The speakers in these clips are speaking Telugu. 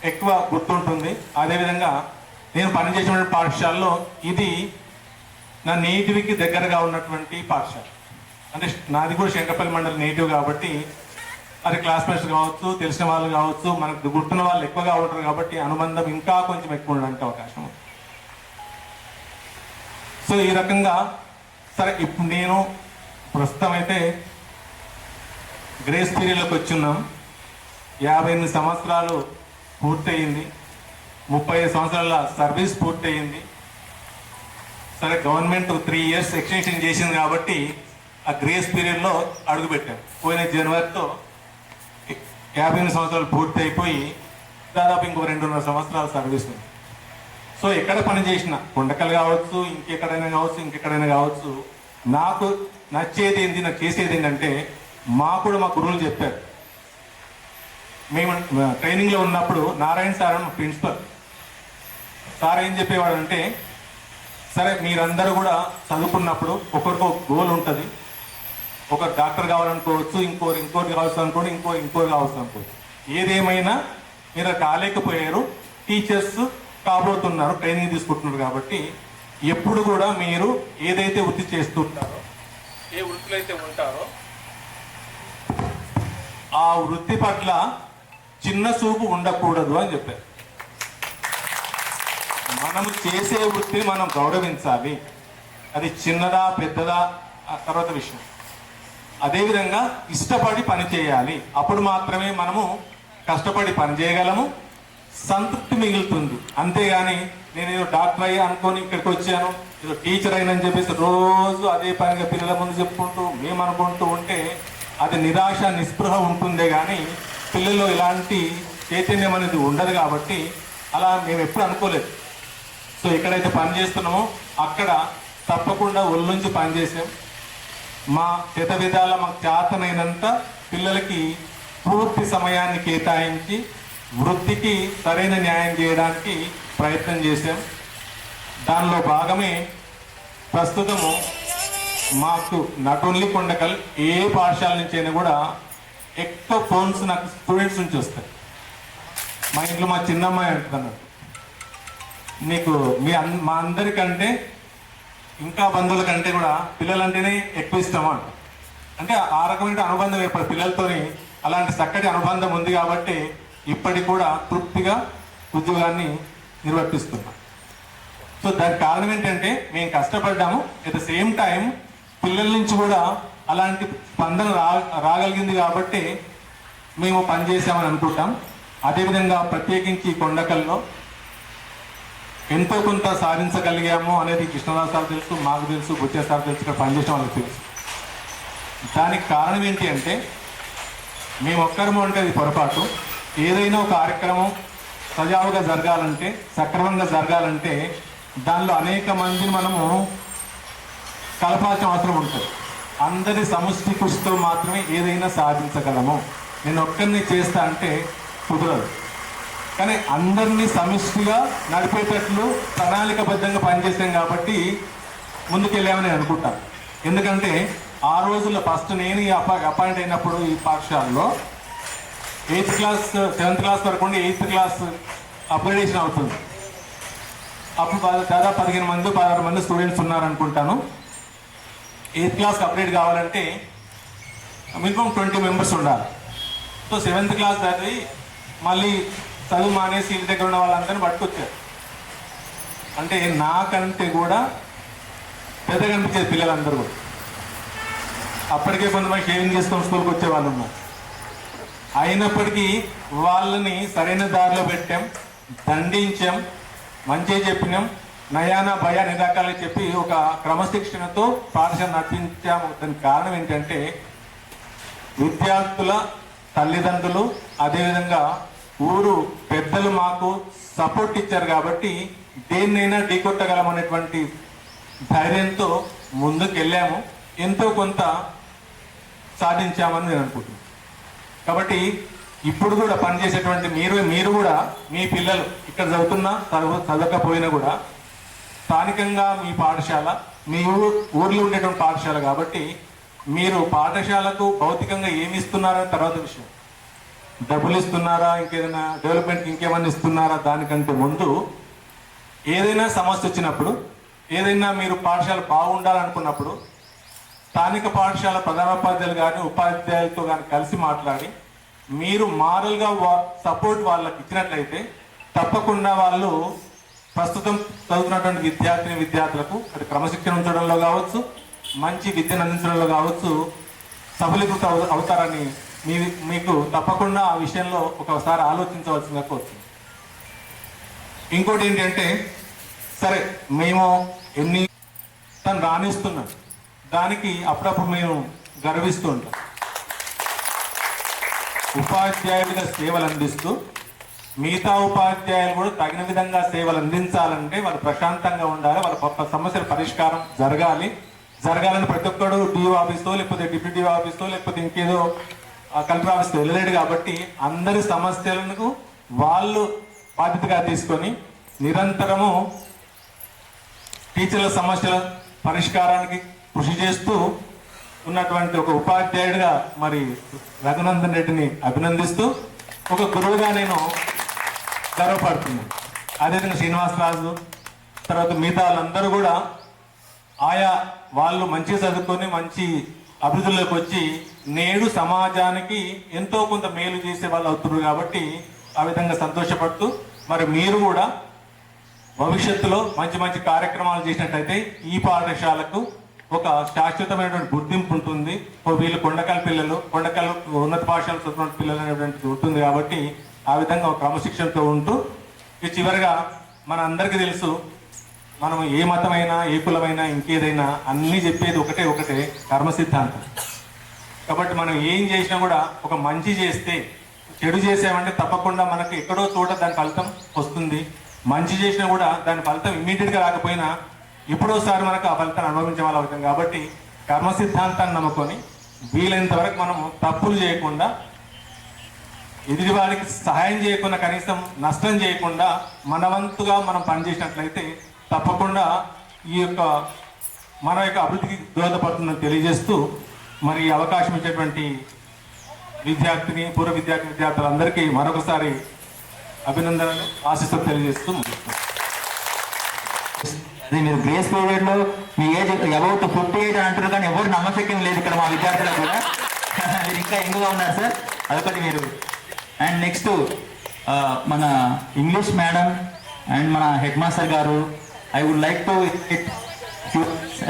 ఎక్కువ గుర్తుంటుంది. అదేవిధంగా నేను పనిచేసిన పాఠశాలలో ఇది నా నేటివ్కి దగ్గరగా ఉన్నటువంటి పాఠశాల. అంటే నాది కూడా శంకరపల్లి మండలి నేటివ్ కాబట్టి అది క్లాస్మేట్స్ కావచ్చు, తెలిసిన వాళ్ళు కావచ్చు, మనకు గుర్తున్న వాళ్ళు ఎక్కువగా ఉంటారు కాబట్టి అనుబంధం ఇంకా కొంచెం ఎక్కువ ఉండడానికి అవకాశం ఉంది. సో ఈ రకంగా సరే ఇప్పుడు నేను ప్రస్తుతం అయితే గ్రేస్ పీరియడ్లోకి వచ్చి ఉన్నాం. 58 సంవత్సరాలు పూర్తయింది, 35 సంవత్సరాల సర్వీస్ పూర్తయింది. సరే గవర్నమెంట్ 3 ఇయర్స్ ఎక్స్టెన్షన్ చేసింది కాబట్టి ఆ గ్రేస్ పీరియడ్లో అడుగుపెట్టాం. పోయిన జనవరితో 58 సంవత్సరాలు పూర్తి అయిపోయి దాదాపు ఇంకో 2.5 సంవత్సరాల సర్వీస్ ఉంది. సో ఎక్కడ పని చేసినా కొండకలు కావచ్చు, ఇంకెక్కడైనా కావచ్చు, నాకు నచ్చేది ఏంటి, నాకు చేసేది ఏంటంటే మా గురువులు చెప్పారు. మేము ట్రైనింగ్లో ఉన్నప్పుడు నారాయణ సార్ అని ప్రిన్సిపల్ సార్ ఏం చెప్పేవాడు అంటే, సరే మీరందరూ కూడా చదువుకున్నప్పుడు ఒకరికో గోల్ ఉంటుంది. ఒక డాక్టర్ కావాలనుకోవచ్చు, ఇంకోటి కావాల్సి అనుకోండి, ఇంకోటి కావాల్సి అనుకోవచ్చు. ఏదేమైనా మీరు కాలేకపోయారు, టీచర్స్ కాబోతున్నారు, ట్రైనింగ్ తీసుకుంటున్నారు కాబట్టి ఎప్పుడు కూడా మీరు ఏదైతే వృత్తి చేస్తుంటారో, ఏ వృత్తిలో అయితే ఉంటారో ఆ వృత్తి పట్ల చిన్న చూపు ఉండకూడదు అని చెప్పారు. మనము చేసే వృత్తిని మనం గౌరవించాలి. అది చిన్నదా పెద్దదా ఆ తర్వాత విషయం. అదేవిధంగా ఇష్టపడి పని చేయాలి. అప్పుడు మాత్రమే మనము కష్టపడి పని చేయగలము, సంతృప్తి మిగులుతుంది. అంతేగాని నేను ఏదో డాక్టర్ అయ్యా అనుకొని ఇక్కడికి వచ్చాను, ఏదో టీచర్ అయినని చెప్పేసి రోజు అదే పనిగా పిల్లల ముందు చెప్పుకుంటూ మేము అనుకుంటూ ఉంటే అది నిరాశ నిస్పృహ ఉంటుందే కానీ పిల్లల్లో ఇలాంటి చైతన్యం అనేది ఉండదు. కాబట్టి అలా మేము ఎప్పుడు అనుకోలేదు. సో ఎక్కడైతే పని చేస్తున్నామో అక్కడ తప్పకుండా ఒళ్ళుంచి పనిచేసాం. మా చేత విధాల మాకు చేతనైనంత పిల్లలకి పూర్తి సమయాన్ని కేటాయించి వృత్తికి సరైన న్యాయం చేయడానికి ప్రయత్నం చేశాం. దానిలో భాగమే ప్రస్తుతము మాకు నాట్ ఓన్లీ కొండకల్, ఏ పాఠశాల నుంచి అయినా కూడా ఎక్కువ ఫోన్స్ నాకు స్టూడెంట్స్ నుంచి వస్తాయి. మా ఇంట్లో మా చిన్నమ్మాయి అంటున్నాను, నీకు మా అందరికంటే ఇంకా బంధువుల కంటే కూడా పిల్లలంటేనే ఎక్కువ ఇష్టమా అంటే ఆ రకమైన అనుబంధం ఏర్పడి పిల్లలతోని అలాంటి చక్కటి అనుబంధం ఉంది కాబట్టి ఇప్పటికి కూడా తృప్తిగా ఉద్యోగాన్ని నిర్వర్తిస్తున్నాం. సో దానికి కారణం ఏంటంటే మేము కష్టపడ్డాము, ఎట్ ద సేమ్ టైం పిల్లల నుంచి కూడా అలాంటి స్పందన రాగలిగింది కాబట్టి మేము పనిచేసామని అనుకుంటాం. అదేవిధంగా ప్రత్యేకించి కొండకల్లో ఎంతో కొంత సాధించగలిగాము అనేది కృష్ణరాజు సార్ తెలుసు, మాకు తెలుసు, బుచ్చే సార్ తెలుసు, ఇక్కడ పనిచేసిన వాళ్ళకి తెలుసు. దానికి కారణం ఏంటి అంటే మేము ఒక్కరము అంటే అది పొరపాటు. ఏదైనా ఒక కార్యక్రమం సజావుగా జరగాలంటే, సక్రమంగా జరగాలంటే దానిలో అనేక మందిని మనము కలపాల్సిన అవసరం ఉంటుంది. అందరి సముష్టి కృషితో మాత్రమే ఏదైనా సాధించగలము. నేను ఒక్కరిని చేస్తా అంటే కుదరదు. కానీ అందరినీ సమిష్టిగా నడిపేటట్లు ప్రణాళికబద్ధంగా పనిచేసాం కాబట్టి ముందుకెళ్ళామని అనుకుంటాను. ఎందుకంటే ఆ రోజుల్లో ఫస్ట్ నేను అపాయింట్ అయినప్పుడు ఈ పాఠశాలలో 8th క్లాస్ 7th క్లాస్ వరకు ఉండి 8th క్లాస్ అప్గ్రేడేషన్ అవుతుంది. అప్పుడు దాదాపు 16 మంది స్టూడెంట్స్ ఉన్నారనుకుంటాను. 8th క్లాస్కి అప్గ్రేడ్ కావాలంటే మినిమం 20 మెంబర్స్ ఉండాలి. సో 7th క్లాస్ చదివి మళ్ళీ చదువు మానేసి ఇంటి దగ్గర ఉన్న వాళ్ళందరినీ పట్టుకొచ్చారు. అంటే నాకంటే కూడా పెద్దగా అనిపించేది పిల్లలందరూ కూడా. అప్పటికే కొంతమంది షేరింగ్ చేసుకొని స్కూల్కి వచ్చే వాళ్ళు ఉన్నారు. అయినప్పటికీ వాళ్ళని సరైన దారిలో పెట్టాం, దండించాం, మంచిగా చెప్పినాం, నయానా భయ నిరాకాలని చెప్పి ఒక క్రమశిక్షణతో పాఠశాల నడిపించాము. దానికి కారణం ఏంటంటే విద్యార్థుల తల్లిదండ్రులు అదేవిధంగా ఊరు పెద్దలు మాకు సపోర్ట్ ఇచ్చారు కాబట్టి దేన్నైనా ఢీకొట్టగలం అనేటువంటి ధైర్యంతో ముందుకు వెళ్ళాము. ఎంతో కొంత సాధించామని నేను అనుకుంటున్నాను. కాబట్టి ఇప్పుడు కూడా పనిచేసేటువంటి మీరు కూడా మీ పిల్లలు ఇక్కడ చదువుతున్నా చదవకపోయినా కూడా స్థానికంగా మీ పాఠశాల మీ ఊర్లో ఉండేటువంటి పాఠశాల కాబట్టి మీరు పాఠశాలకు భౌతికంగా ఏమి ఇస్తున్నారనే తర్వాత విషయం. డబ్బులు ఇస్తున్నారా, ఇంకేదైనా డెవలప్మెంట్కి ఇంకేమన్నా ఇస్తున్నారా, దానికంటే ముందు ఏదైనా సమస్య వచ్చినప్పుడు, ఏదైనా మీరు పాఠశాల బాగుండాలనుకున్నప్పుడు స్థానిక పాఠశాల ప్రధానోపాధ్యాయులు కానీ ఉపాధ్యాయులతో కానీ కలిసి మాట్లాడి మీరు మారల్గా సపోర్ట్ వాళ్ళకి ఇచ్చినట్లయితే తప్పకుండా వాళ్ళు ప్రస్తుతం చదువుతున్నటువంటి విద్యార్థులకు అది క్రమశిక్షణ ఉంచడంలో కావచ్చు, మంచి విద్యను అందించడంలో కావచ్చు సఫలీకృత అవుతారని మీకు తప్పకుండా ఆ విషయంలో ఒకసారి ఆలోచించవలసిందిగా కోరుతుంది. ఇంకోటి ఏంటంటే, సరే మేము ఎన్ని తను రాణిస్తున్నాం, దానికి అప్పుడప్పుడు మేము గర్విస్తూ ఉంటాం. ఉపాధ్యాయుడిగా సేవలు అందిస్తూ మిగతా ఉపాధ్యాయులు కూడా తగిన విధంగా సేవలు అందించాలంటే వాళ్ళు ప్రశాంతంగా ఉండాలి, వాళ్ళ సమస్యల పరిష్కారం జరగాలని ప్రతి ఒక్కడు డిఓ ఆఫీస్తో లేకపోతే డిప్యూటీ ఆఫీస్తో లేకపోతే ఇంకేదో కలెక్టర్ ఆఫీస్తో వెళ్ళలేడు. కాబట్టి అందరి సమస్యలను వాళ్ళు బాధ్యతగా తీసుకొని నిరంతరము టీచర్ల సమస్యల పరిష్కారానికి కృషి చేస్తూ ఉన్నటువంటి ఒక ఉపాధ్యాయుడిగా మరి రఘునందన్ రెడ్డిని అభినందిస్తూ ఒక గురువుగా నేను గర్వపడుతున్నాను. అదేవిధంగా శ్రీనివాసరాజు తర్వాత మిగతా వాళ్ళందరూ కూడా ఆయా వాళ్ళు మంచిగా చదువుకొని మంచి అభివృద్ధిలోకి వచ్చి నేడు సమాజానికి ఎంతో కొంత మేలు చేసే వాళ్ళు అవుతున్నారు. కాబట్టి ఆ విధంగా సంతోషపడుతూ మరి మీరు కూడా భవిష్యత్తులో మంచి మంచి కార్యక్రమాలు చేసినట్టయితే ఈ పాఠశాలకు ఒక శాశ్వతమైనటువంటి గుర్తింపు ఉంటుంది. వీళ్ళు కొండకల్ పిల్లలు, కొండకల్ ఉన్నత పాఠశాల చదువుతున్న పిల్లలు అనేటువంటిది ఉంటుంది. కాబట్టి ఆ విధంగా ఒక క్రమశిక్షణతో ఉంటూ ఈ చివరిగా మన అందరికీ తెలుసు, మనం ఏ మతమైనా ఏ కులమైనా ఇంకేదైనా అన్నీ చెప్పేది ఒకటే కర్మ సిద్ధాంతం. కాబట్టి మనం ఏం చేసినా కూడా ఒక మంచి చేస్తే, చెడు చేసామంటే తప్పకుండా మనకు ఎక్కడో చోట దాని ఫలితం వస్తుంది. మంచి చేసినా కూడా దాని ఫలితం ఇమ్మీడియట్గా రాకపోయినా ఎప్పుడోసారి మనకు ఆ ఫలితాన్ని అనుభవించే వాళ్ళు అవుతాం. కాబట్టి కర్మ సిద్ధాంతాన్ని నమ్ముకొని వీలైనంత వరకు మనము తప్పులు చేయకుండా, ఎదుటి వారికి సహాయం చేయకుండా, కనీసం నష్టం చేయకుండా మన వంతుగా మనం పనిచేసినట్లయితే తప్పకుండా ఈ యొక్క మన యొక్క అభివృద్ధికి దోహదపడుతుందని తెలియజేస్తూ మరి అవకాశం ఇచ్చేటువంటి పూర్వ విద్యార్థులందరికీ మరొకసారి అభినందనలు ఆశిస్తూ తెలియజేస్తూ అది మీరు గ్రేస్ పీరియడ్లో మీ ఏజ్ అబౌట్ 58 అని అంటారు, కానీ ఎవరు నమ్మశక్యం లేదు ఇక్కడ మా విద్యార్థులకు కూడా. మీరు ఇంకా ఎంగుగా ఉన్నారు సార్, అదొకటి మీరు. అండ్ నెక్స్ట్ మన ఇంగ్లీష్ మేడం అండ్ మన హెడ్ మాస్టర్ గారు, I would like to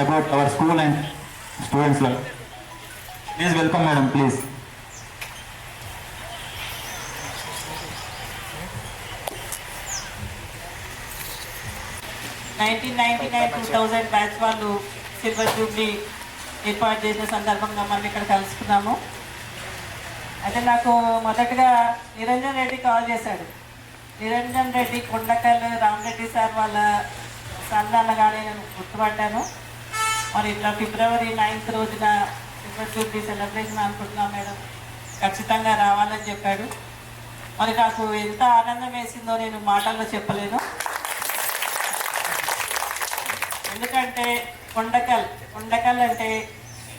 about our school and students. Please welcome madam, please. (1999-2000) batch వాళ్ళు సిల్వర్ జూబ్లీ ఏర్పాటు చేసిన సందర్భంగా మనం ఇక్కడ కలుసుకున్నాము. అయితే నాకు మొదటగా నిరంజన్ రెడ్డి కాల్ చేశాడు. నిరంజన్ రెడ్డి కొండకల్ రామరెడ్డి సార్ వాళ్ళ సందర్భంగానే నేను గుర్తుపట్టాను. మరి ఇట్లా ఫిబ్రవరి 9th రోజున సిల్వర్ జూబ్లీ సెలబ్రేషన్ అనుకుంటున్నాం మేడం, ఖచ్చితంగా రావాలని చెప్పాడు. మరి నాకు ఎంత ఆనందం వేసిందో నేను మాటల్లో చెప్పలేను. ఎందుకంటే కొండకల్ అంటే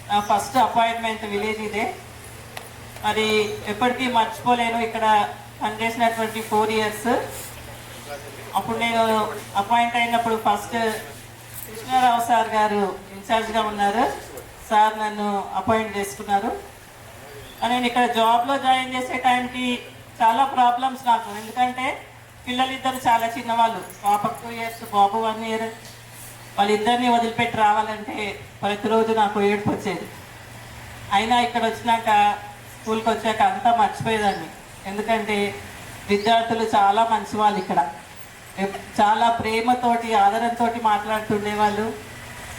నా ఫస్ట్ అపాయింట్మెంట్ విలేజ్ ఇదే. మరి ఎప్పటికీ మర్చిపోలేను. ఇక్కడ పనిచేసినటువంటి 4 years. అప్పుడు నేను అపాయింట్ అయినప్పుడు ఫస్ట్ కృష్ణారావు సార్ గారు ఇన్ఛార్జ్గా ఉన్నారు. సార్ నన్ను అపాయింట్ చేసుకున్నారు. నేను ఇక్కడ జాబ్లో జాయిన్ చేసే టైంకి చాలా ప్రాబ్లమ్స్ నాకు. ఎందుకంటే పిల్లలిద్దరు చాలా చిన్నవాళ్ళు, పాపకు 2 years, బాబు 1 year. వాళ్ళిద్దరిని వదిలిపెట్టి రావాలంటే ప్రతిరోజు నాకు ఏడుపు వచ్చేది. అయినా ఇక్కడ వచ్చినాక, స్కూల్కి వచ్చాక అంతా మర్చిపోయేదాన్ని. ఎందుకంటే విద్యార్థులు చాలా మంచి వాళ్ళు, ఇక్కడ చాలా ప్రేమతోటి ఆదరణతో మాట్లాడుతుండేవాళ్ళు.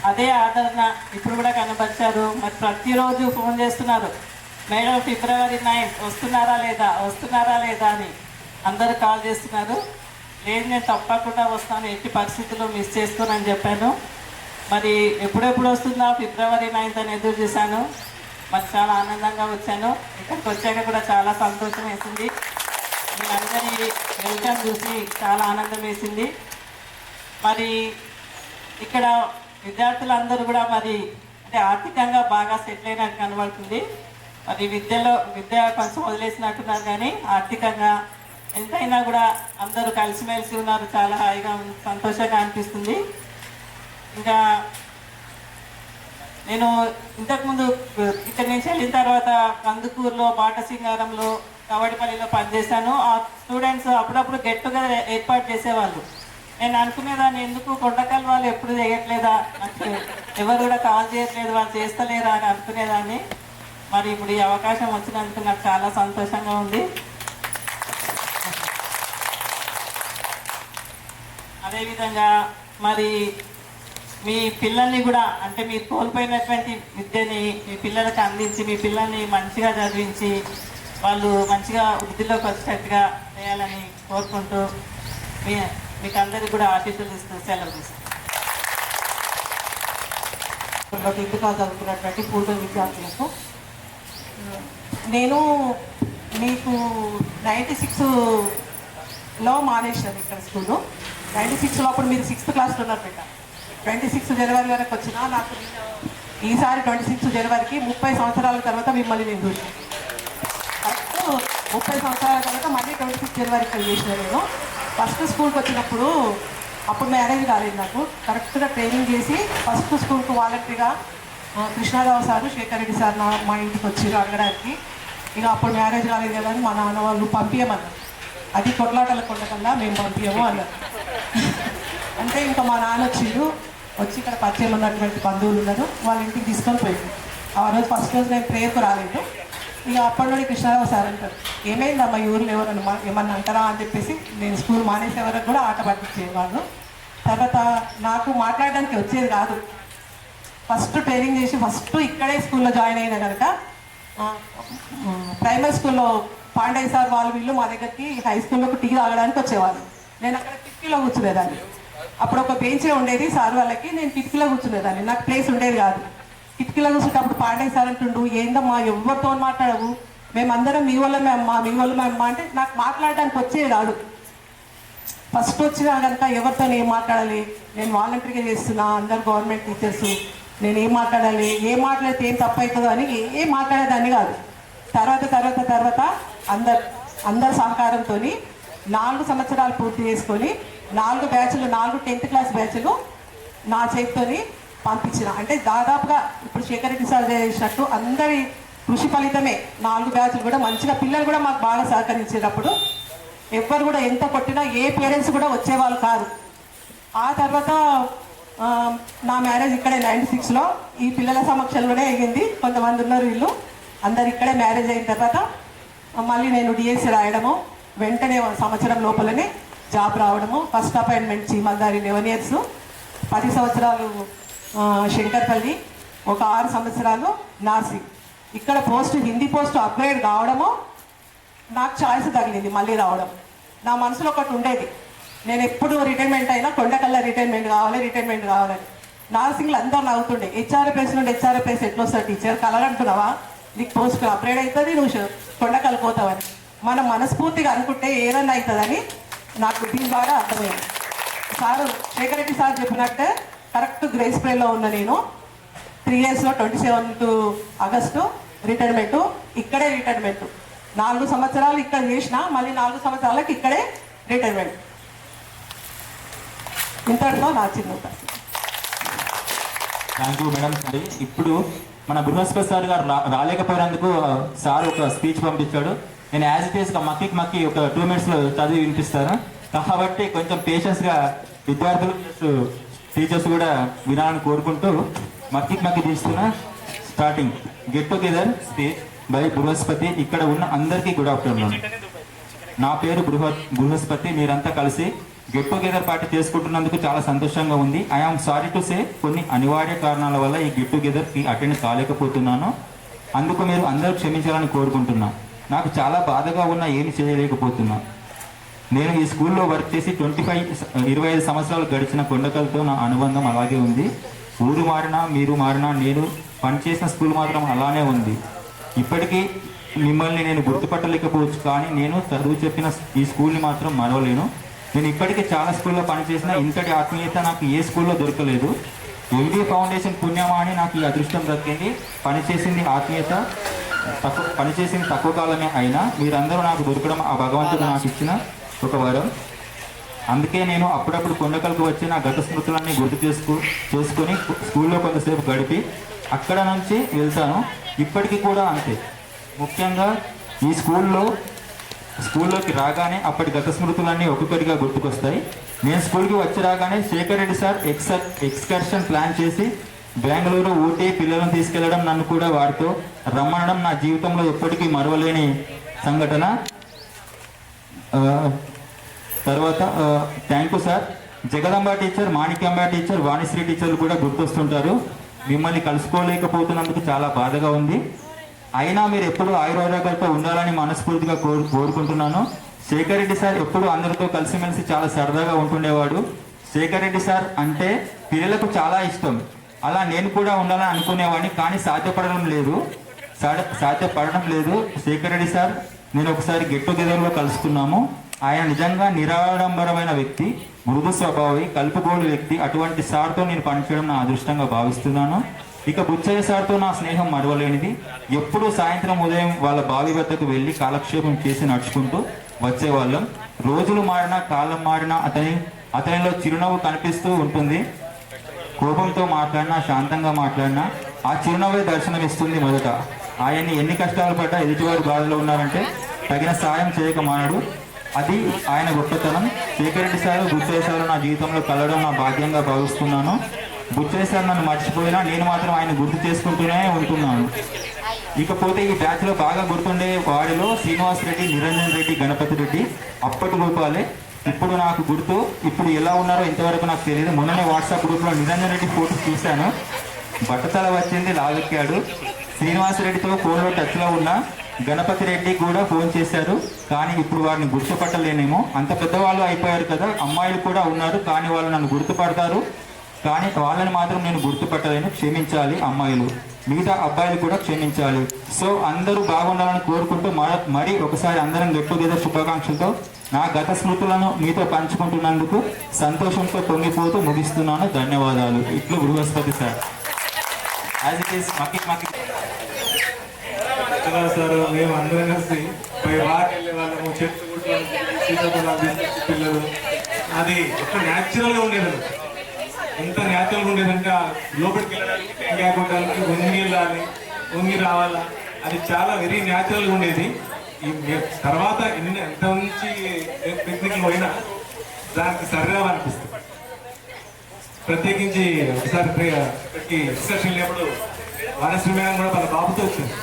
అదే ఆదరణ ఇప్పుడు కూడా కనబరిచారు. మరి ప్రతిరోజు ఫోన్ చేస్తున్నారు, మేడం ఫిబ్రవరి 9th వస్తున్నారా లేదా అని అందరూ కాల్ చేస్తున్నారు. లేదు, నేను తప్పకుండా వస్తాను, ఎట్టి పరిస్థితుల్లో మిస్ చేసుకోనని చెప్పాను. మరి ఎప్పుడెప్పుడు వస్తుందా ఫిబ్రవరి 9th అని ఎదురు చూశాను. మరి చాలా ఆనందంగా వచ్చాను. ఇక్కడికి వచ్చాక కూడా చాలా సంతోషం వేసింది. మీ అందరి వెల్కమ్ చూసి చాలా ఆనందం వేసింది. మరి ఇక్కడ విద్యార్థులందరూ కూడా మరి అంటే ఆర్థికంగా బాగా సెటిల్ అయినట్టు కనబడుతుంది. అది విద్య కొంచెం వదిలేసినట్టున్నారు, కానీ ఆర్థికంగా ఎంతైనా కూడా అందరూ కలిసిమెలిసి ఉన్నారు. చాలా హాయిగా సంతోషంగా అనిపిస్తుంది. ఇంకా నేను ఇంతకుముందు ఇక్కడ నుంచి వెళ్ళిన తర్వాత కందుకూరులో, బాటసింగారంలో, కవడిపల్లిలో పనిచేశాను. ఆ స్టూడెంట్స్ అప్పుడప్పుడు గెట్ టుగెదర్ ఏర్పాటు చేసేవాళ్ళు. నేను అనుకునేదాన్ని, ఎందుకు కొండకల్ వాళ్ళు ఎప్పుడు చేయట్లేదా, నాకు ఎవరు కూడా కాల్ చేయట్లేదు, వాళ్ళు చేస్తలేరా అని అనుకునేదాన్ని. మరి ఇప్పుడు ఈ అవకాశం వచ్చినందుకు నాకు చాలా సంతోషంగా ఉంది. అదేవిధంగా మరి మీ పిల్లల్ని కూడా, అంటే మీరు కోల్పోయినటువంటి విద్యని మీ పిల్లలకు అందించి, మీ పిల్లల్ని మంచిగా చదివించి వాళ్ళు మంచిగా వృద్ధిలోకి వచ్చేటట్టుగా చేయాలని కోరుకుంటూ మీకు అందరికీ కూడా ఆశీస్సులు ఇస్తూ సెలవు తీసుకుంటాను. ఇందుగా చదువుకున్నటువంటి పూర్వ విద్యార్థులకు నేను మీకు 96లో మానేశాను ఇక్కడ స్కూలు. 96లో అప్పుడు మీరు 6th క్లాస్లో ఉన్నారు బిడ్డ. 26 జనవరి వరకు వచ్చినా నాకు ఈసారి 26 జనవరికి 30 సంవత్సరాల తర్వాత మిమ్మల్ని నేను చూసాను. కరెక్ట్ 30 సంవత్సరాల తర్వాత మళ్ళీ 26 జనవరి ఇక్కడ చేసిన. నేను ఫస్ట్ స్కూల్కి వచ్చినప్పుడు అప్పుడు మ్యారేజ్ కాలేదు నాకు. కరెక్ట్గా ట్రైనింగ్ చేసి ఫస్ట్ స్కూల్కి వాలంటరీగా కృష్ణారావు సారు, శేఖర్ రెడ్డి సార్ మా ఇంటికి వచ్చి అడగడానికి. ఇక అప్పుడు మ్యారేజ్ కాలేదు కదా అని మా నాన్న వాళ్ళు పంపించమన్నారు. అది కొట్లాటల కొండకల్లా మేము పంపించము అన్నారు. అంటే ఇంకా మా నాన్న వచ్చి ఇక్కడ పరిచయం ఉన్నటువంటి బంధువులు ఉన్నారు, వాళ్ళ ఇంటికి తీసుకొని పోయింది. ఆ రోజు ఫస్ట్ రోజు నేను ప్రేయర్కు రాలేదు. ఇక అప్పటి నుండి కృష్ణారావు సార్ అంటారు, ఏమైందమ్మా ఈ ఊరిలో ఎవరన్నా ఏమన్నా అంటారా అని చెప్పేసి నేను స్కూల్ మానేసే వరకు కూడా ఆట పట్టించేవాళ్ళు. తర్వాత నాకు మాట్లాడడానికి వచ్చేది కాదు. ఫస్ట్ ట్రైనింగ్ చేసి ఫస్ట్ ఇక్కడే స్కూల్లో జాయిన్ అయినా కనుక ప్రైమరీ స్కూల్లో పాండయ్య సార్ వాళ్ళు వీళ్ళు మా దగ్గరికి హై స్కూల్లోకి టీ తాగడానికి వచ్చేవాళ్ళు. నేను అక్కడ కిటికీలో కూర్చునేదాన్ని. అప్పుడు ఒక బెంచే ఉండేది సార్ వాళ్ళకి, నేను కిటికీలో కూర్చునేదాన్ని. నాకు ప్లేస్ ఉండేది కాదు. కిటికీలో కూర్చుంటప్పుడు పాండయ్య సార్ అంటుండు, ఏందమ్మా ఎవరితో మాట్లాడవు, మేమందరం మీ వాళ్ళమే అమ్మా అంటే నాకు మాట్లాడడానికి వచ్చేది కాదు. ఫస్ట్ వచ్చినా కనుక ఎవరితో ఏం మాట్లాడాలి, నేను వాలంటరీగా చేస్తున్నా, అందరు గవర్నమెంట్ టీచర్స్, నేను ఏం మాట్లాడాలి, ఏం మాట్లాడితే ఏం తప్పు అవుతుందో అని ఏం మాట్లాడేదాన్ని కాదు. తర్వాత అందరి సహకారంతో 4 సంవత్సరాలు పూర్తి చేసుకొని 4 బ్యాచ్లు, 4 10th క్లాస్ బ్యాచ్లు నా చేతితోని పంపించిన. అంటే దాదాపుగా ఇప్పుడు శేఖర్ రెడ్డి సార్ చేసినట్టు అందరి కృషి ఫలితమే 4 బ్యాచ్లు కూడా మంచిగా, పిల్లలు కూడా మాకు బాగా సహకరించేటప్పుడు ఎవ్వరు కూడా ఎంత కొట్టినా ఏ పేరెంట్స్ కూడా వచ్చేవాళ్ళు కాదు. ఆ తర్వాత నా మ్యారేజ్ ఇక్కడే 96లో ఈ పిల్లల సమక్షంలోనే అయ్యింది. కొంతమంది ఉన్నారు వీళ్ళు అందరు ఇక్కడే. మ్యారేజ్ అయిన తర్వాత మళ్ళీ నేను డిఎస్సి రాయడము, వెంటనే సంవత్సరం లోపలనే జాబ్ రావడము. ఫస్ట్ అపాయింట్మెంట్ చీమల్దారి 11 years, 10 సంవత్సరాలు శంకర్పల్లి, ఒక 6 సంవత్సరాలు నాసి. ఇక్కడ పోస్ట్ హిందీ పోస్ట్ అప్గ్రేడ్ కావడము నాకు ఛాయిస్ తగిలింది మళ్ళీ రావడం. నా మనసులో ఒకటి ఉండేది, నేను ఎప్పుడు రిటైర్మెంట్ అయినా కొండకల్లా రిటైర్మెంట్ కావాలని. నార్సింగ్లు అందరూ నవ్వుతుండే, హెచ్ఆర్ఎఫ్ఎస్ నుండి హెచ్ఆర్ఎఫ్ఎస్ ఎట్లా వస్తారు టీచర్, కలగంటున్నావా, నీకు పోస్ట్ అప్గ్రేడ్ అవుతుంది, నువ్వు కొండకల్లు పోతావని. మనం మనస్ఫూర్తిగా అనుకుంటే ఏదన్నా అవుతుందని నాకు దీని ద్వారా అర్థమైంది. సారు శేఖర్ రెడ్డి సార్ చెప్పినట్టే కరెక్ట్ గ్రేస్ ప్రేలో ఉన్న నేను 3 yearsలో 27th ఆగస్టు రిటైర్మెంటు. ఇక్కడే రిటైర్మెంటు 4 సంవత్సరాలు ఇక్కడ చేసిన, మళ్ళీ 4 సంవత్సరాలకు ఇక్కడే రిటైర్మెంట్. ఇంతటితో నా చిన్న. Thank you madam. సరే, ఇప్పుడు మన బృహస్పతి సార్ గారు రాలేకపోయినందుకు సార్ ఒక స్పీచ్ పంపించాడు. నేను యాజ్ ఇట్ ఈస్గా మక్కి ఒక 2 minutesలో చదివి వినిపిస్తాను. కాబట్టి కొంచెం పేషెన్స్గా విద్యార్థులు టీచర్స్ కూడా వినాలని కోరుకుంటూ మక్కి తీస్తున్న starting get together speech by Brihaspati. ఇక్కడ ఉన్న అందరికీ గుడ్ ఆఫ్టర్నూన్. నా పేరు బృహస్పతి. మీరంతా కలిసి గెట్ టుగెదర్ పార్టీ చేసుకుంటున్నందుకు చాలా సంతోషంగా ఉంది. ఐఆమ్ సారీ టు సే, కొన్ని అనివార్య కారణాల వల్ల ఈ గెట్ టుగెదర్కి అటెండ్ కాలేకపోతున్నాను. అందుకు మీరు అందరూ క్షమించాలని కోరుకుంటున్నా. నాకు చాలా బాధగా ఉన్నా ఏమి చేయలేకపోతున్నా. నేను ఈ స్కూల్లో వర్క్ చేసి 25 సంవత్సరాలు గడిచిన కొండకల్తో నా అనుబంధం అలాగే ఉంది. ఊరు మారినా, మీరు మారినా, నేను పనిచేసిన స్కూల్ మాత్రం అలానే ఉంది. ఇప్పటికీ మిమ్మల్ని నేను గుర్తుపట్టలేకపోవచ్చు, కానీ నేను చదువు చెప్పిన ఈ స్కూల్ని మాత్రం మరవలేను. నేను ఇప్పటికీ చాలా స్కూల్లో పనిచేసిన ఇంతటి ఆత్మీయత నాకు ఏ స్కూల్లో దొరకలేదు. ఎల్బీ ఫౌండేషన్ పుణ్యమా అని నాకు ఈ అదృష్టం దక్కింది. పనిచేసింది ఆత్మీయత పనిచేసిన తక్కువ కాలమే అయినా మీరందరూ నాకు దొరకడం ఆ భగవంతుడు నాకు ఇచ్చిన ఒక వరం. అందుకే నేను అప్పుడప్పుడు కొండకల్కి వచ్చి నా గత స్మృతులన్నీ గుర్తు చేసుకొని స్కూల్లో కొంతసేపు గడిపి అక్కడ నుంచి వెళ్తాను. ఇప్పటికీ కూడా అంతే. ముఖ్యంగా ఈ స్కూల్లోకి రాగానే అప్పటి గత స్మృతులన్నీ ఒక్కొక్కటిగా గుర్తుకొస్తాయి. నేను స్కూల్కి వచ్చి రాగానే Shekhar Reddy sir excursion plan చేసి బెంగళూరు, ఊటీ పిల్లలను తీసుకెళ్లడం, నన్ను కూడా వారితో రమ్మనడం నా జీవితంలో ఎప్పటికీ మరవలేని సంఘటన. తర్వాత thank you sir. Jagadamba teacher, Manikyamba teacher, Vanisri టీచర్లు కూడా గుర్తొస్తుంటారు. మిమ్మల్ని కలుసుకోలేకపోతున్నందుకు చాలా బాధగా ఉంది. అయినా మీరు ఎప్పుడు ఆయుర్వేదాలతో ఉండాలని మనస్ఫూర్తిగా కోరుకుంటున్నాను. శేఖర్ రెడ్డి సార్ ఎప్పుడు అందరితో కలిసిమెలిసి చాలా సరదాగా ఉంటుండేవాడు. శేఖర్ రెడ్డి సార్ అంటే పిల్లలకు చాలా ఇష్టం. అలా నేను కూడా ఉండాలని అనుకునేవాడిని, కానీ సాధ్యపడడం లేదు. శేఖర్ రెడ్డి సార్ నేను ఒకసారి గెట్ టుగెదర్లో కలుసుకున్నాము. ఆయన నిజంగా నిరాడంబరమైన వ్యక్తి, మృదు స్వభావి, కలుపుగోలు వ్యక్తి. అటువంటి సార్తో నేను పనిచేయడం నా అదృష్టంగా భావిస్తున్నాను. ఇక బుచ్చయ్య సార్తో నా స్నేహం మరవలేనిది. ఎప్పుడూ సాయంత్రం ఉదయం వాళ్ళ బావి వద్దకు వెళ్ళి కాలక్షేపం చేసి నడుచుకుంటూ వచ్చేవాళ్ళం. రోజులు మారినా కాలం మారినా అతనిలో చిరునవ్వు కనిపిస్తూ ఉంటుంది. కోపంతో మాట్లాడినా, శాంతంగా మాట్లాడినా ఆ చిరునవ్వే దర్శనమిస్తుంది. మొదట ఆయన్ని ఎన్ని కష్టాలు పడ్డా ఎదుటివారు బాధలో ఉన్నారంటే తగిన సాయం చేయక మానడు. అది ఆయన గొప్పతనం. శేఖర్ రెడ్డి సార్, బుచ్చయ్య సార్ నా జీవితంలో కలవడం నా భాగ్యంగా భావిస్తున్నాను. బుచ్చయ్య సార్ నన్ను మర్చిపోయినా నేను మాత్రం ఆయన గుర్తు చేసుకుంటూనే ఉంటున్నాను. ఇకపోతే ఈ బ్యాచ్లో బాగా గుర్తుండే వాడిలో శ్రీనివాస్ రెడ్డి, నిరంజన్ రెడ్డి, గణపతి రెడ్డి అప్పటి రూపాలే ఇప్పుడు నాకు గుర్తు. ఇప్పుడు ఎలా ఉన్నారో ఇంతవరకు నాకు తెలియదు. మొన్ననే వాట్సాప్ గ్రూప్లో నిరంజన్ రెడ్డి ఫోటో చూశాను. బట్టతల వచ్చింది, లావెక్కాడు. శ్రీనివాస్ రెడ్డితో ఫోన్లో టచ్లో ఉన్న గణపతి రెడ్డి కూడా ఫోన్ చేశారు, కానీ ఇప్పుడు వారిని గుర్తుపట్టలేనేమో. అంత పెద్దవాళ్ళు అయిపోయారు కదా. అమ్మాయిలు కూడా ఉన్నారు, కానీ వాళ్ళు నన్ను గుర్తుపడతారు, కానీ వాళ్ళని మాత్రం నేను గుర్తుపట్టలేను. క్షమించాలి అమ్మాయిలు, మిగతా అబ్బాయిలు కూడా క్షమించాలి. సో అందరూ బాగుండాలని కోరుకుంటూ మరి ఒకసారి అందరం గెట్ టుగెదర్ శుభాకాంక్షలతో నా గత స్మృతులను మీతో పంచుకుంటున్నందుకు సంతోషంతో పొంగిపోతూ ముగిస్తున్నాను. ధన్యవాదాలు. ఇట్లు Brihaspati sir. As it is మకి సార్ మేము అందరం కలిసి పై వాకి వెళ్ళే వాళ్ళము, చెట్టు పిల్లలు. అది ఒక న్యాచురల్గా ఉండేది. ఎంత న్యాచురల్గా ఉండేదంటే లోపలికి వెళ్ళడానికి, కొట్టడానికి, వెళ్ళాలి, వంగి రావాలా, అది చాలా వెరీ న్యాచురల్గా ఉండేది. ఈ తర్వాత ఎంత నుంచి పిక్నిక్ పోయినా దానికి సరదా అనిపిస్తుంది. ప్రత్యేకించి ఒకసారి ఇక్కడికి ఎక్స్కర్షన్ వెళ్ళినప్పుడు వానశ్రీ మేడం కూడా వాళ్ళ బాబుతో వచ్చింది.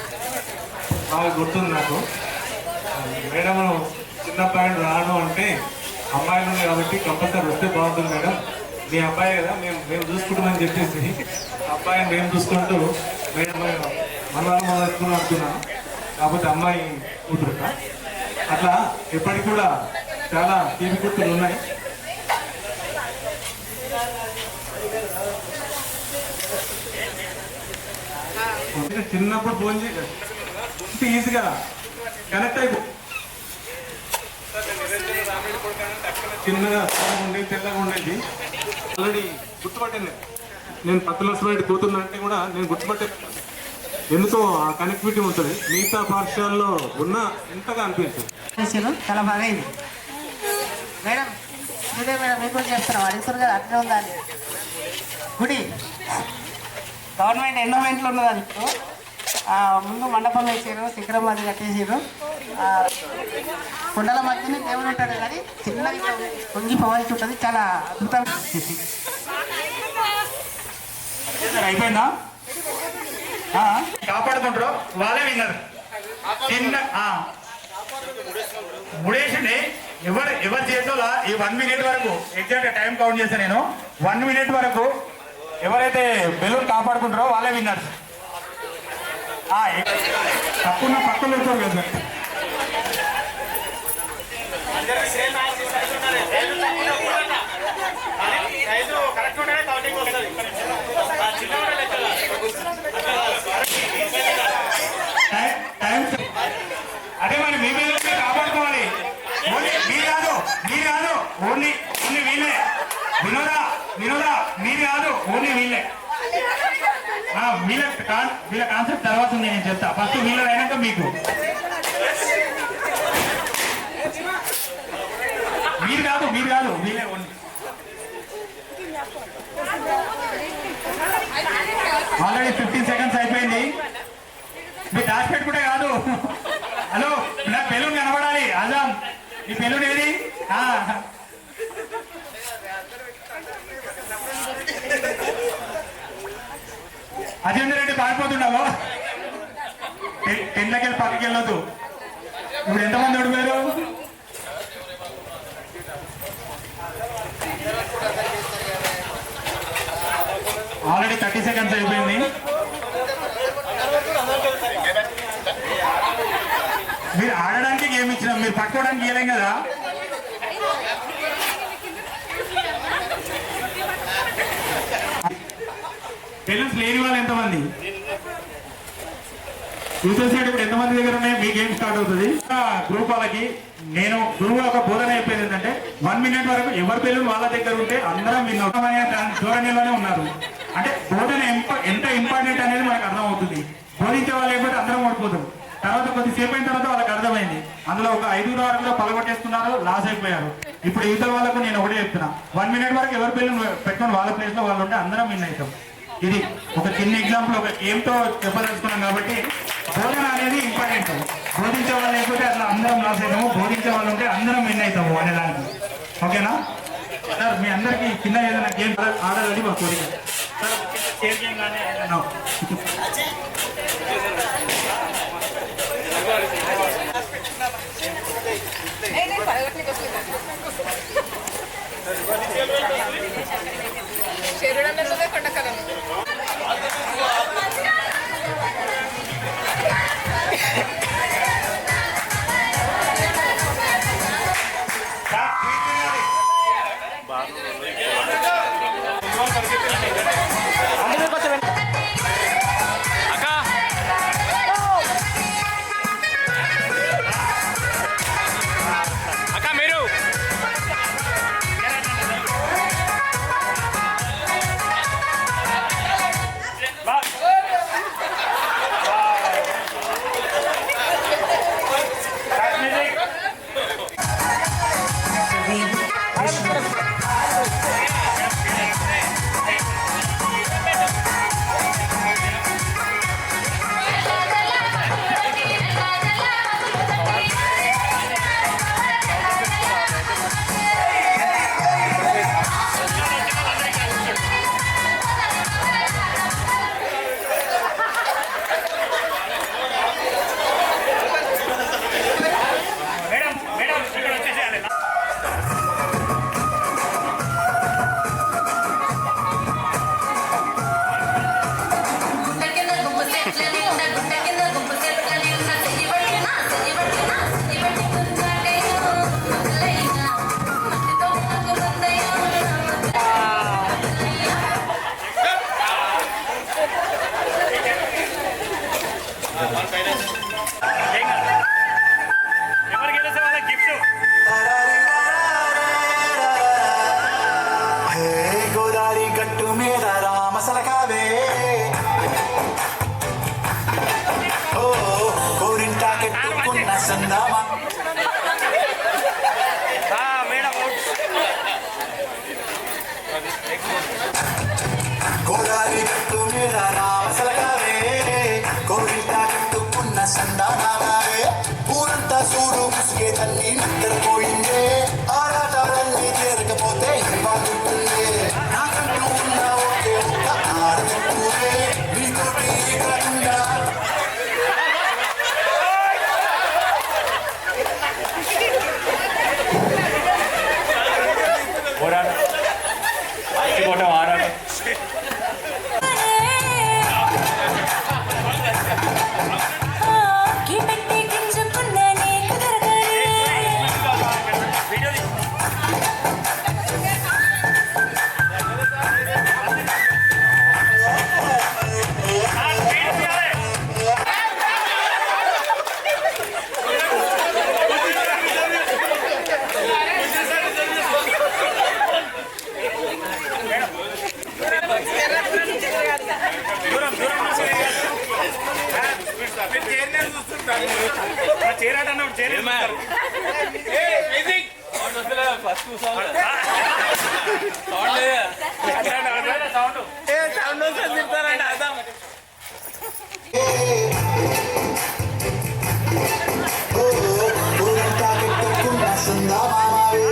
బాగా గుర్తుంది నాకు. మేడం చిన్నబ్బాయి రాను అంటే అమ్మాయిలు ఉన్నాయి కాబట్టి కంపల్సరీ వస్తే బాగుంటుంది మేడం, మీ అబ్బాయి కదా, మేము చూసుకుంటామని చెప్పేసి అబ్బాయిని మేము చూసుకుంటూ మేడం మనవాళ్ళు మొదలుకుని అనుకున్నాను. కాకపోతే అమ్మాయి కూతురుట. అట్లా ఎప్పటికి కూడా చాలా తీపి గుర్తులు ఉన్నాయి. చిన్నప్పుడు ఫోన్ చేసి ఈజీగా కనెక్ట్ అయిపో. చిన్నగా ఉండేది, తెల్లగా ఉండేది. ఆల్రెడీ గుర్తుపట్టింది. నేను 10 లక్షల కూతున్నా అంటే కూడా నేను గుర్తుపట్టే, ఎందుకో ఆ కనెక్టివిటీ ఉంటుంది. మిగతా పాఠశాలలో ఉన్న ఎంతగా అనిపించింది. చాలా బాగా అయింది మేడం. ఇదే మేడం మీకు కూడా చెప్తాను, అడుగుతారు కదా అట్లే ఉందని. గుడి గవర్నమెంట్ ఎండోమెంట్లో ఉన్నది. ఇప్పుడు ముందు మండపం వేసారు, శిఖరం అది కట్టేసారు. కొండల మధ్యనే దేవుడు ఉంటాడు, కానీ చిన్నగా పొంగి పోవాల్సి ఉంటుంది. చాలా అద్భుతం. అయిపోయిందా? కాపాడుకుంటారు వాళ్ళే విన్నారు. చిన్న ముడేసిండి. ఎవరి చేతుల్లో ఈ 1 మినిట్ వరకు ఎగ్జాక్ట్ టైం కౌంట్ చేశాను నేను. 1 మినిట్ వరకు ఎవరైతే బెలూన్ కాపాడుకుంటారో వాళ్ళే విన్నారు. తక్కువ పక్కన వెళ్తారు కదా. అదే మరి మీ మీద కాపాడుకోవాలి. మీరు కాదు ఓన్లీ వీళ్ళే. వినోదా మీరు కాదు, ఓన్లీ వీళ్ళే. వీళ్ళే వీళ్ళ కాన్సెప్ట్ తర్వాత ఉంది, నేను చెప్తా. ఫస్ట్ వీళ్ళది అయినాక మీకు. మీరు కాదు వీళ్ళే ఓన్లీ. ఆల్రెడీ 15 సెకండ్స్ అయిపోయింది. మీరు దాచి పెట్టుకుంటే కాదు. హలో, నా బెలూన్ కనబడాలి. ఆజాం, ఈ బెలూన్ ఏది? అజేందర్ రెడ్డి పారిపోతున్నావు. 10 లెక్కలు పక్కకి వెళ్ళొద్దు. ఇప్పుడు ఎంతమంది ఓడిపోయారు? ఆల్రెడీ 30 సెకండ్స్ అయిపోయింది. మీరు ఆడడానికి గేమ్ ఇచ్చినాం, మీరు పట్టుకోవడానికి ఇవ్వలేం కదా. బెలూన్స్ లేని వాళ్ళు ఎంతమంది? యూజర్ సైడ్ ఇప్పుడు ఎంతమంది దగ్గర ఉన్నాయి? మీ గేమ్ స్టార్ట్ అవుతుంది. గ్రూప్ వాళ్ళకి నేను గురువు ఒక బోధన అయిపోయింది ఏంటంటే 1 మినిట్ వరకు ఎవరి బెలూన్ వాళ్ళ దగ్గర ఉంటే అందరం ధోరణిలోనే ఉన్నారు. అంటే బోధన ఎంత ఇంపార్టెంట్ అనేది మనకు అర్థం అవుతుంది. బోధించే వాళ్ళు లేకపోతే అందరం ఓడిపోతాం. తర్వాత కొద్దిసేపు అయిన తర్వాత వాళ్ళకి అర్థమైంది. అందులో ఒక 5 వరకు పలగొట్టేస్తున్నారు, లాస్ అయిపోయారు. ఇప్పుడు ఇతర వాళ్ళకు నేను ఒకటే చెప్తున్నా, 1 మినిట్ వరకు ఎవరి బెలూన్ పెట్టుకొని వాళ్ళ ప్లేస్ లో వాళ్ళు ఉంటే అందరం విన్ అవుతాం. ఇది ఒక చిన్న ఎగ్జాంపుల్, ఒక గేమ్ తో చెప్పదలుచుకున్నాం. కాబట్టి బోధన అనేది ఇంపార్టెంట్. బోధించే వాళ్ళు లేకపోతే అట్లా అందరం లాస్ అవుతాము, బోధించే వాళ్ళు ఉంటే అందరం విన్ అవుతాము అనేదానికి. ఓకేనా సార్? మీ అందరికీ చిన్న ఏదైనా గేమ్ ఆడాలని మా కోరిక. షేర్ గేమ్ కానీ ఏదైనా గోదావరి గట్టు మీద రామసలకావే, కోరితా కట్టుకున్న సందానావే, ఊరంతా చూడు ముసుగే తల్లి నిద్రపోయిందే, ఆరాటాలన్నీ చేరకపోతే బాగుంటుంది. నాకంటూ ఉన్న ఒకే ఒక్క ఆడచుట్టూరే మీతోటి కాకుండా ఊరంతా పెట్టుకున్న సందామావే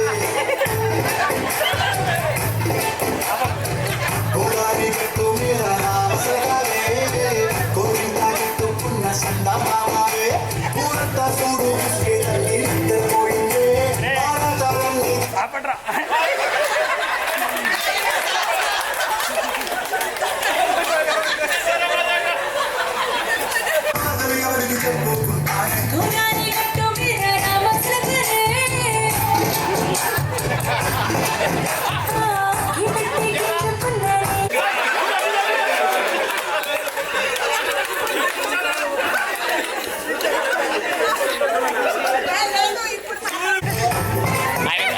ఉగాది పెట్టు మీద రామసలకావే గోరింటా పెట్టుకున్న సందామావే ఊరంతా చూడు ముసుగే తల్లి నిద్రపోయిందే ఆరాచారాన్ని ఎవరికి చెప్పుకుంటానే గుణాన్ని కట్టు మీద రామసలకరే ఈ పెట్టి గింజుకున్నానే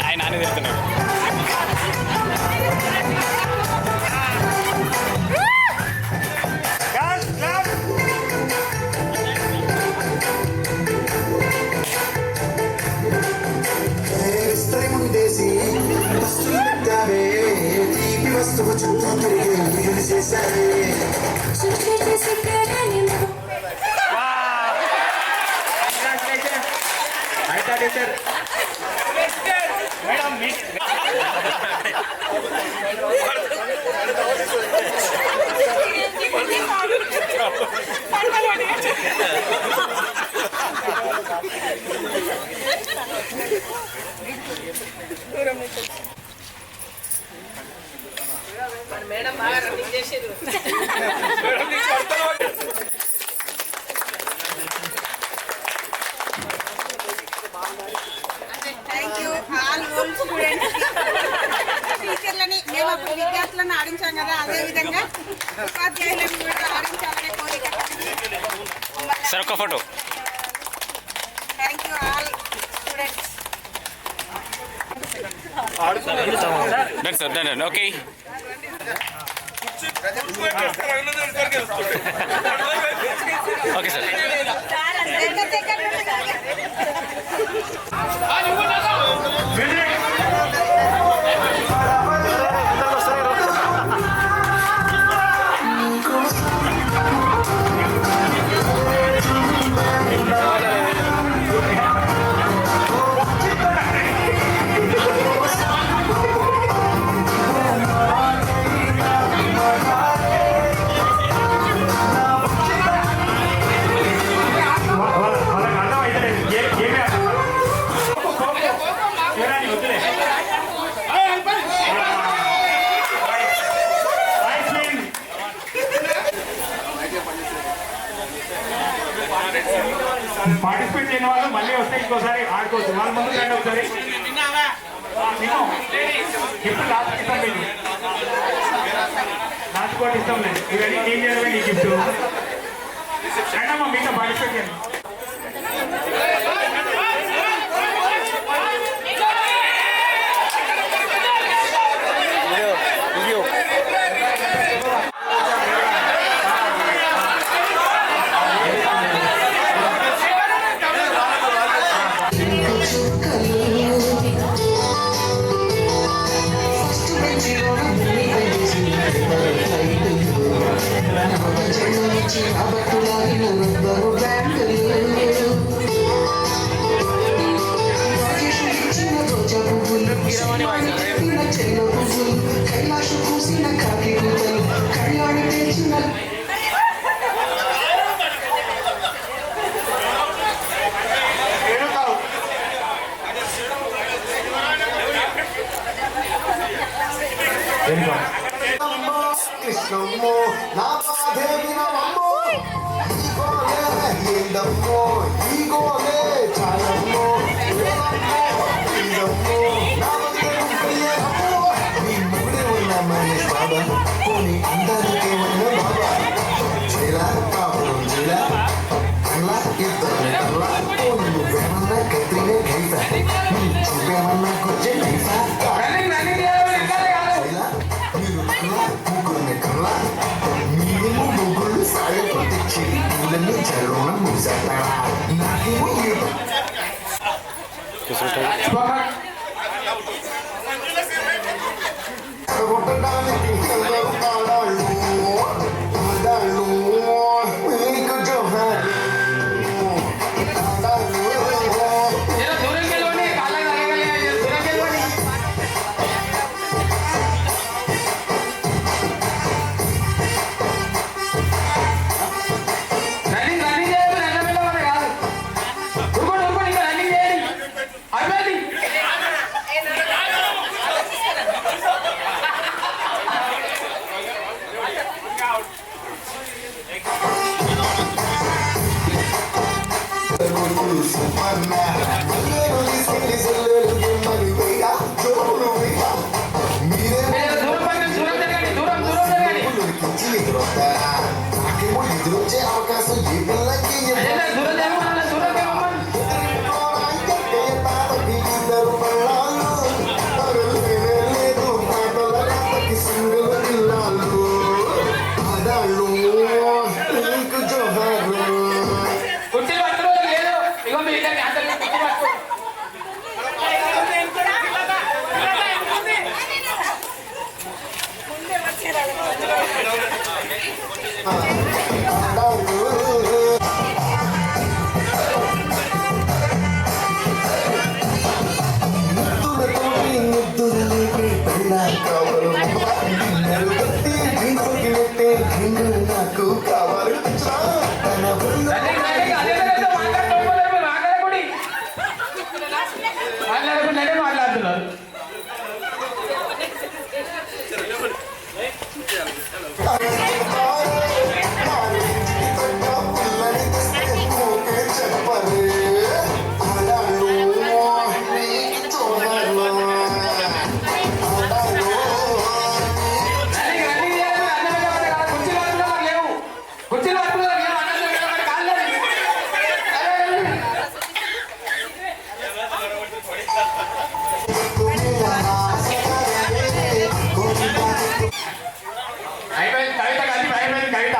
ఆయన నాన్న తిరుగుతున్నాడు. విస్తరి ముందేసి వస్తువులు పెట్టావే తీపి వస్తువు చుట్టూ తిరిగి వీలు చేశావే Sukhitha Sukharani thank you all old students టీచర్లని మేము అప్పుడు విద్యార్థులను ఆడించాం కదా అదే విధంగా ఉపాధ్యాయులను కూడా ఆడించాలనే కోరిక సార్ ఒక photo. Thank you all students done sir done okay. Okay sir. వాళ్ళకి అర్థం అయితే ఏమి వద్దులే. పార్టిసిపేట్ చేయని వాళ్ళు మళ్ళీ వస్తే ఇంకోసారి ఆడుకోవచ్చు. వాళ్ళ ముందు రండి ఒకసారి. గిఫ్ట్ లాస్ట్ ఇస్తాం మీకు. లాస్ట్ కోట్ ఇస్తాం లేదు. ఇవన్నీ ఏం చేయాలి నీ గిఫ్ట్ రండమ్మా మీతో పార్టిసిపేట్ చేయండి. కైలాష పూసిన కాకి కళ్యాణి తెచ్చిన కృష్ణమ్మో నా దేవి నమ్మో ఏందమ్మో ఈ గోలే చాలమ్మో ఏందమ్మో నా ప్రియమ్మో నీ ముగ్గురే ఉన్నామని బాబా పోనీ అందరికీ ఉన్న బాబా చేలా పాపం చేలా అలా ఇద్దరు అలా పోనీ నువ్వేమన్నా కత్తినే కైసా నువ్వేమన్నా కొంచెం కైసా ముగ్గురిని కల్లా మీరు ముగ్గురు సాయం కొట్టించి పూలన్నీ చల్లన మూసేస్తాడా నాకేమో కావాలి నాకు కావాలి తన మాట్లాడుతున్నారు చెప్పరు ఆడాను అయిపోయింది కవిత కలిపి అయిపోయింది కవిత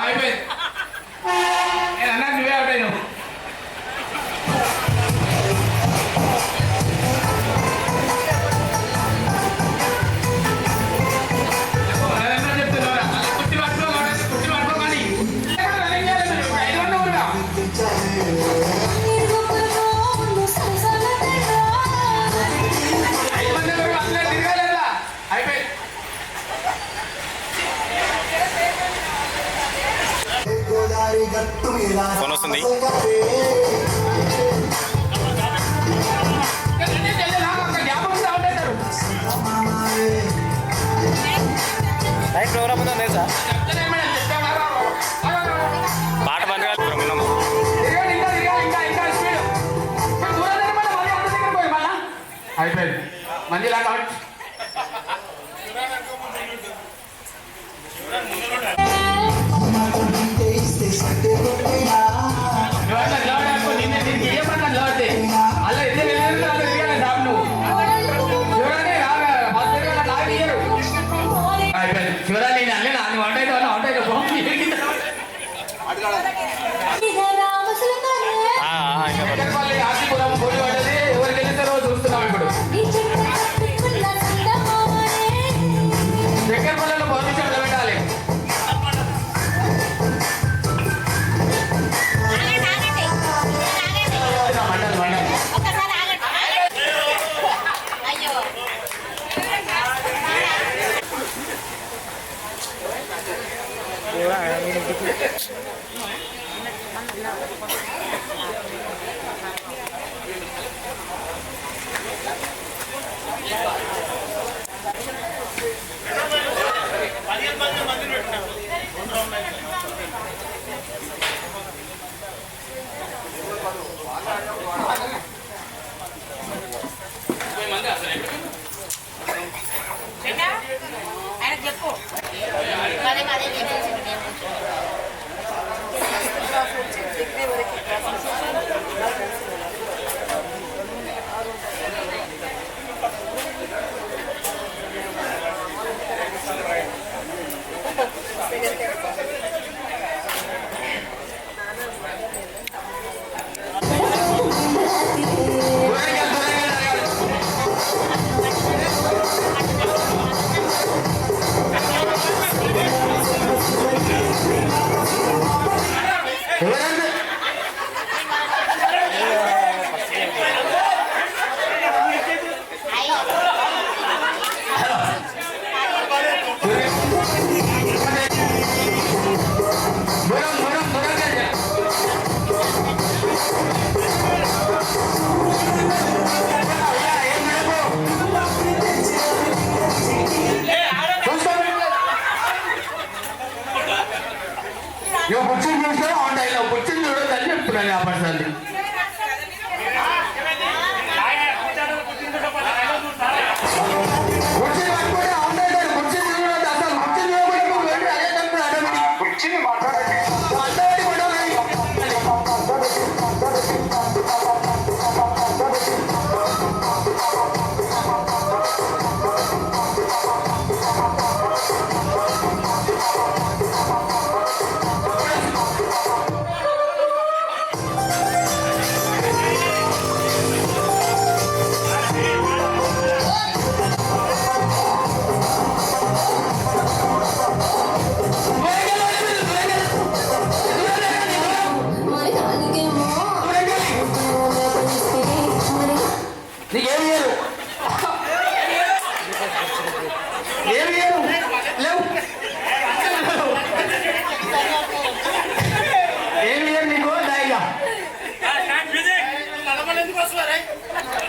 అయిపోయింది నేను అన్నా నువ్వే అవుతాయి ఫోన్ వస్తుంది. నైట్ ప్రోగ్రామ్ ఉందా తెలుసా? పాట బంద్ కాదు ప్రోగ్రామ్. అయిపోయింది మంచిలా కాబట్టి శివరాజ్ నేను అల్లే నాన్న వంట అయితే వంట అయితే ఆర్తిపురం పోటీ పడ్డది ఎవరికి వెళ్తారో చూస్తున్నాం ఇప్పుడు చక్కెరపల్లిలో పర్మిషన్ పెట్టాలి మండలి మండలి ఆయన చెప్పు కుర్చీని చూస్తే ఉంటాయి కుర్చీని చూడొద్దని చెప్తున్నాను ఆ పర్సన్ కుర్చీని పట్టుకుంటే ఉంటాయి కుర్చీని చూడొద్దు అసలు కుర్చీని చూడబట్టి అదే చెప్తున్నాడు కుర్చీని మాట్లాడండి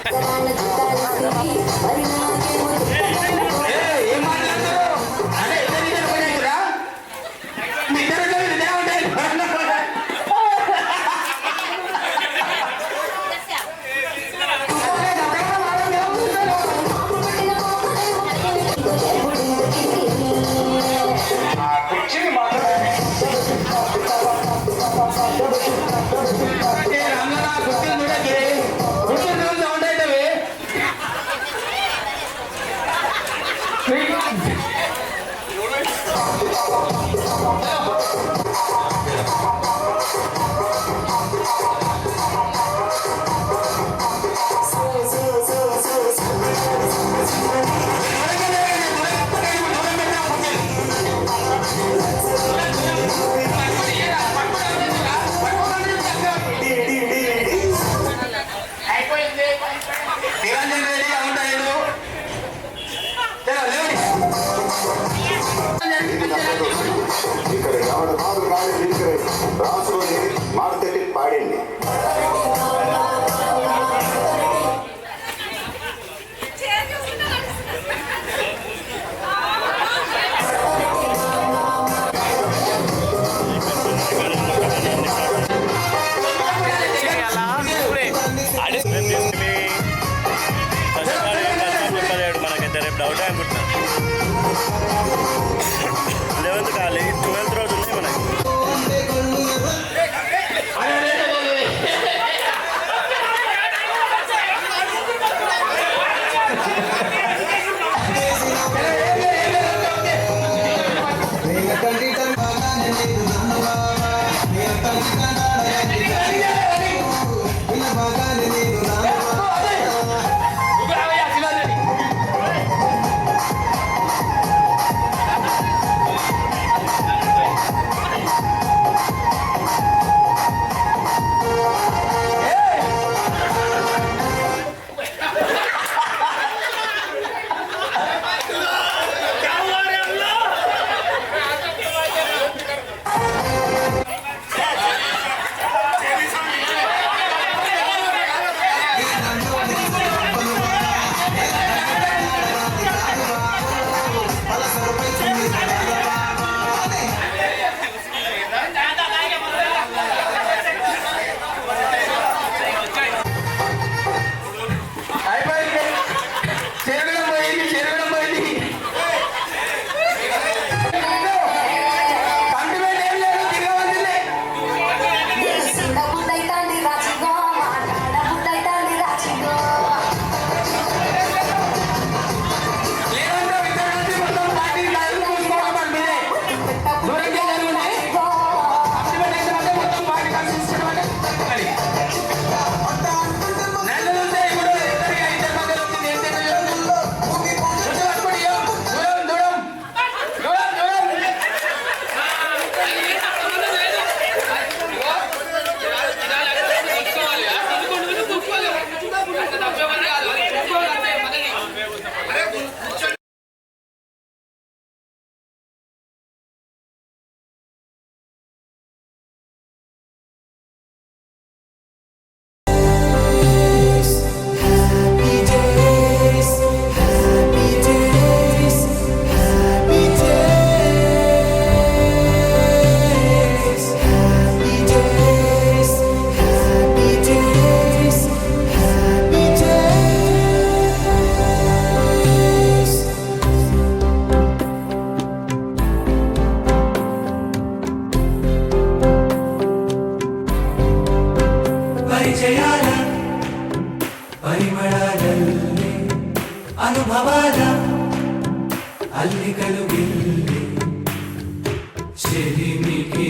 ఏం మాట్లాడుతున్నారు? అదే ఇద్దరు ఇద్దరు పోయినాయిరా? మీ ఇద్దరు ఇద్దరు ఇదే ఉంటాయి. నిరంజన్ రెడ్డి ఉంటాడు. ఇక్కడ ఎవరు కాదు కానీ ఇక్కడ రాసుకొని మారుతెట్టి పాడండి. మనకైతే రేపు డౌట్ అనుకుంటున్నా. 11th కాలి 12th రోజు ఉన్నాయి మనకి. పరిచయాల పరిమళాలల్లే అనుభవాల అల్లికలు గిల్లే చెలిమికి